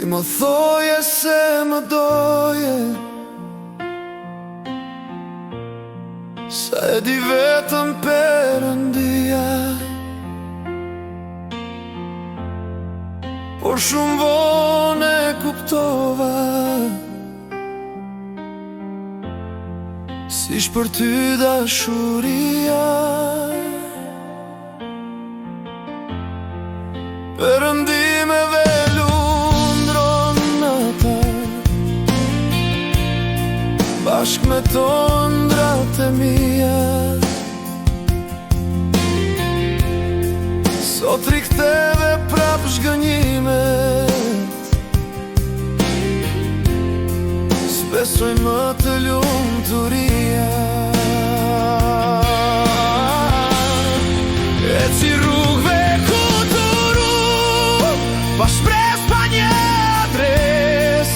më thoje se më doje, sa e di vetëm Perëndia. Por shumë vonë e kuptova, si shpër ty dashuria. Perëndimeve lundron nata, bashk me tondrat e mia. Sot riktheve prap zgënjimet, s'besoj më të lumturia. E si rrugëve ku turu, pa shpres pa një adres,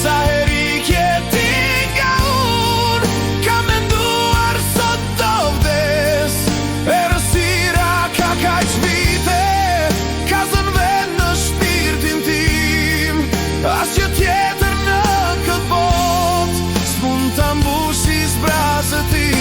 sa heri kje ti nga unë, ka menduar sot do vdes. Errësira ka kaq vite, ka zënë vend në shpirtin tim, asgjë tjetër në këtë botë s'mund ta mbushi zbrazët tim.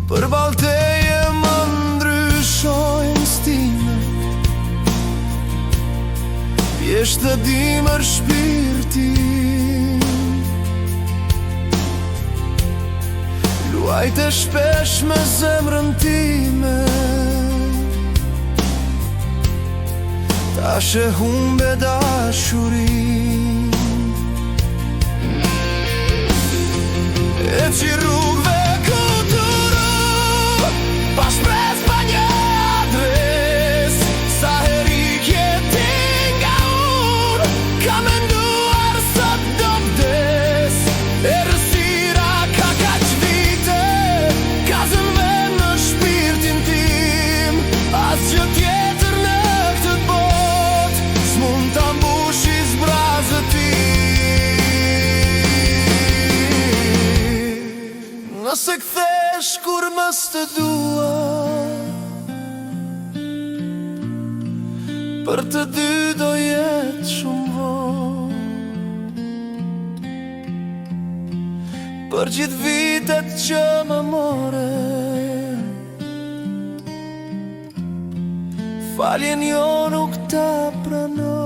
Për balteje më ndryshojnë stimet, pjesht dhe dimër shpirtin. Luajte shpesh me zemrën time, tash e humbe dashurin. E që rrugëve pa shpres pa një adres, sa heri kje ti nga unë, ka menduar sot do vdes. Errësira ka kaq vite, ka zënë vend në shpirtin tim, asgjë tjetër në këtë botë s'mund ta mbushi zbrazët tim. Nëse kthesh kur mës të dua, për të dy do jetë shumë vonë. Për gjithë vitet që më more, faljen jo nuk ta pranoj.